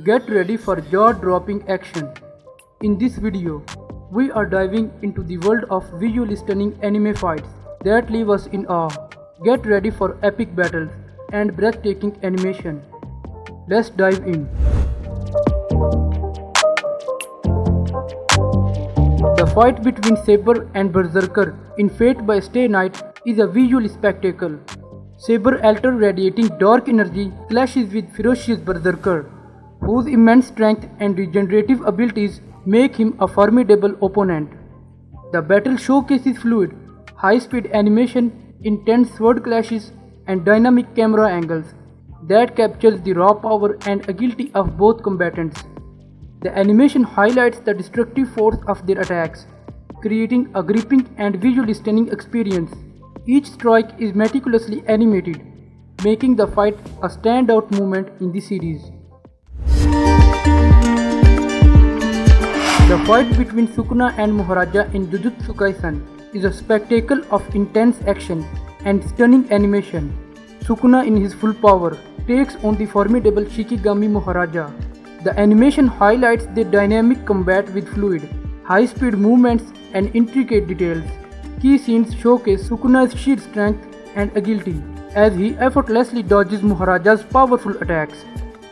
Get ready for jaw-dropping action. In this video, we are diving into the world of visually stunning anime fights that leave us in awe. Get ready for epic battles and breathtaking animation. Let's dive in. The fight between Saber and Berserker in Fate by Stay Night is a visual spectacle. Saber, Alter radiating dark energy, clashes with ferocious Berserker, whose immense strength and regenerative abilities make him a formidable opponent. The battle showcases fluid, high-speed animation, intense sword clashes, and dynamic camera angles that captures the raw power and agility of both combatants. The animation highlights the destructive force of their attacks, creating a gripping and visually stunning experience. Each strike is meticulously animated, making the fight a standout moment in the series. The fight between Sukuna and Maharaja in Jujutsu Kaisen is a spectacle of intense action and stunning animation. Sukuna in his full power takes on the formidable Shikigami Maharaja. The animation highlights their dynamic combat with fluid, high-speed movements and intricate details. Key scenes showcase Sukuna's sheer strength and agility as he effortlessly dodges Maharaja's powerful attacks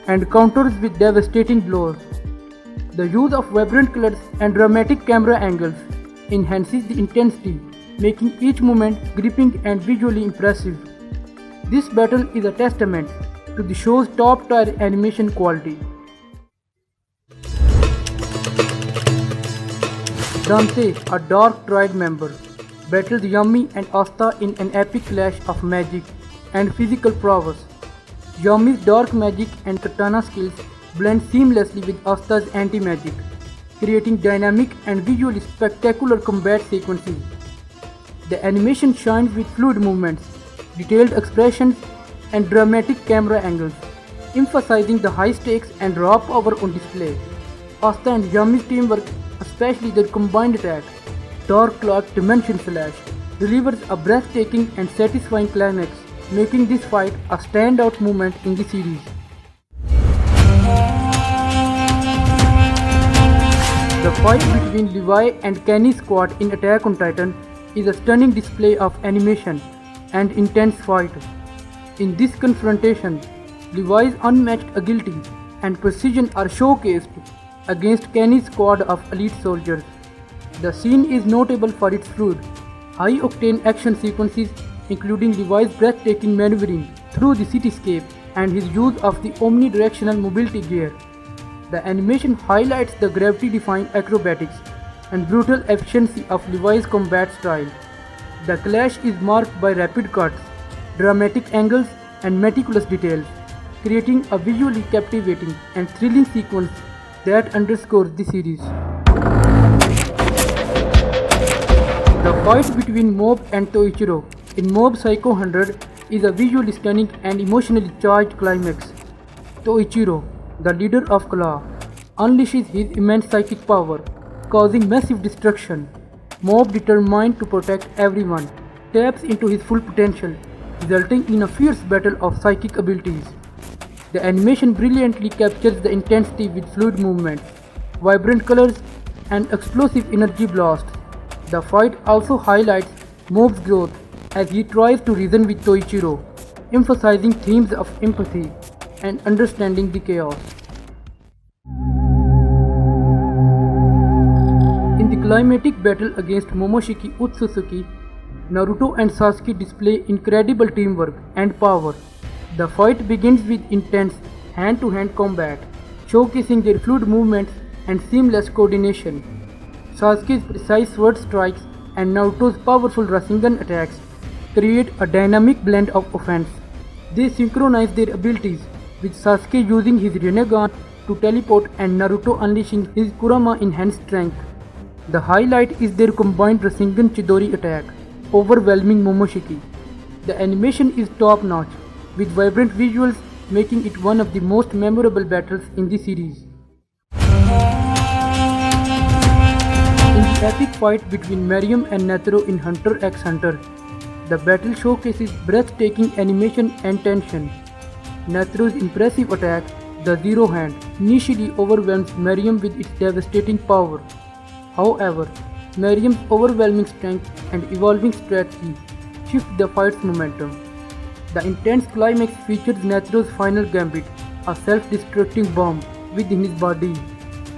and counters with devastating blows. The use of vibrant colors and dramatic camera angles enhances the intensity, making each moment gripping and visually impressive. This battle is a testament to the show's top-tier animation quality. Dante, a Dark Triad member, battles Yami and Asta in an epic clash of magic and physical prowess. Yami's dark magic and katana skills blend seamlessly with Asta's anti-magic, creating dynamic and visually spectacular combat sequences. The animation shines with fluid movements, detailed expressions, and dramatic camera angles, emphasizing the high stakes and raw power on display. Asta and Yami's teamwork, especially their combined attack, Dark Clock Dimension Slash, delivers a breathtaking and satisfying climax, making this fight a standout moment in the series. The fight between Levi and Kenny's squad in Attack on Titan is a stunning display of animation and intense fight. In this confrontation, Levi's unmatched agility and precision are showcased against Kenny's squad of elite soldiers. The scene is notable for its fluid, high-octane action sequences, including Levi's breathtaking maneuvering through the cityscape and his use of the omnidirectional mobility gear. The animation highlights the gravity-defying acrobatics and brutal efficiency of Levi's combat style. The clash is marked by rapid cuts, dramatic angles, and meticulous details, creating a visually captivating and thrilling sequence that underscores the series. The fight between Mob and Toichiro in Mob Psycho 100 is a visually stunning and emotionally charged climax. Toichiro, the leader of Claw, unleashes his immense psychic power, causing massive destruction. Mob, determined to protect everyone, taps into his full potential, resulting in a fierce battle of psychic abilities. The animation brilliantly captures the intensity with fluid movements, vibrant colors, and explosive energy blasts. The fight also highlights Mob's growth as he tries to reason with Toichiro, emphasizing themes of empathy and understanding the chaos. In the climatic battle against Momoshiki Otsutsuki, Naruto and Sasuke display incredible teamwork and power. The fight begins with intense hand-to-hand combat, showcasing their fluid movements and seamless coordination. Sasuke's precise sword strikes and Naruto's powerful Rasengan attacks create a dynamic blend of offense. They synchronize their abilities, with Sasuke using his Rinnegan to teleport and Naruto unleashing his Kurama enhanced strength. The highlight is their combined Rasengan Chidori attack, overwhelming Momoshiki. The animation is top-notch, with vibrant visuals making it one of the most memorable battles in the series. In the epic fight between Mariam and Netero in Hunter x Hunter, the battle showcases breathtaking animation and tension. Netero's impressive attack The Zero Hand initially overwhelms Miriam with its devastating power. However, Miriam's overwhelming strength and evolving strategy shift the fight's momentum. The intense climax features Netero's final gambit, a self-destructing bomb within his body.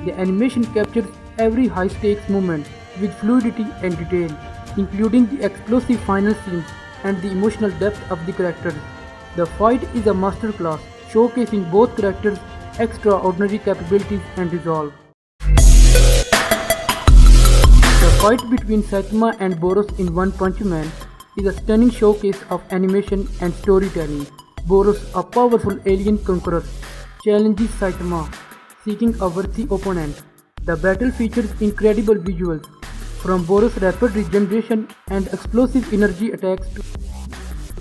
The animation captures every high-stakes moment with fluidity and detail, including the explosive final scenes and the emotional depth of the characters. The fight is a masterclass, showcasing both characters' extraordinary capabilities and resolve. The fight between Saitama and Boros in One Punch Man is a stunning showcase of animation and storytelling. Boros, a powerful alien conqueror, challenges Saitama, seeking a worthy opponent. The battle features incredible visuals, from Boros' rapid regeneration and explosive energy attacks to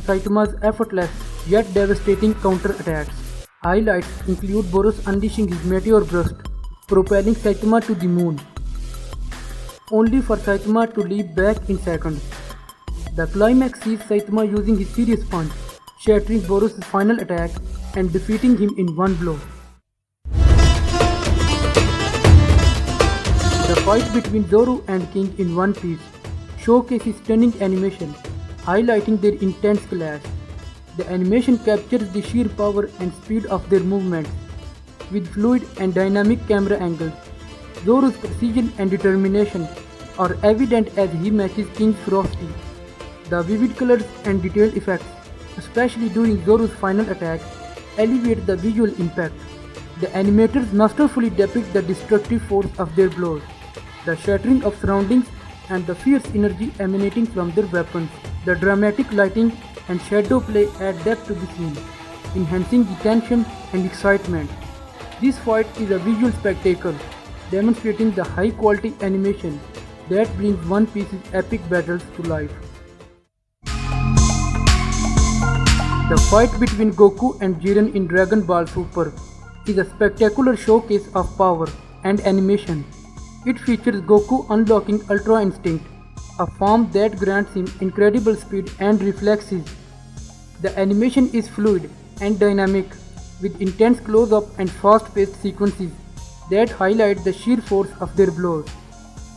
Saitama's effortless yet devastating counter-attacks. Highlights include Boros unleashing his meteor burst, propelling Saitama to the moon, only for Saitama to leap back in seconds. The climax sees Saitama using his Furious Punch, shattering Boros' final attack and defeating him in one blow. The fight between Zoro and King in One Piece showcases stunning animation, highlighting their intense clash. The animation captures the sheer power and speed of their movements, with fluid and dynamic camera angles. Zoro's precision and determination are evident as he matches King's ferocity. The vivid colors and detailed effects, especially during Zoro's final attack, elevate the visual impact. The animators masterfully depict the destructive force of their blows, the shattering of surroundings, and the fierce energy emanating from their weapons. The dramatic lighting and shadow play add depth to the scene, enhancing the tension and excitement. This fight is a visual spectacle, demonstrating the high-quality animation that brings One Piece's epic battles to life. The fight between Goku and Jiren in Dragon Ball Super is a spectacular showcase of power and animation. It features Goku unlocking Ultra Instinct, a form that grants him incredible speed and reflexes. The animation is fluid and dynamic, with intense close-up and fast-paced sequences that highlight the sheer force of their blows.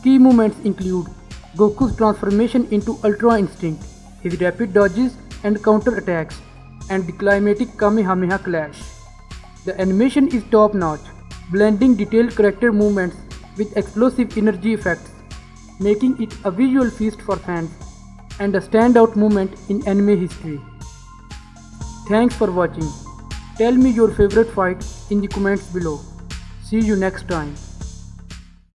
Key moments include Goku's transformation into Ultra Instinct, his rapid dodges and counter-attacks, and the climatic Kamehameha clash. The animation is top-notch, blending detailed character movements with explosive energy effects, making it a visual feast for fans and a standout moment in anime history. Thanks for watching. Tell me your favorite fight in the comments below. See you next time.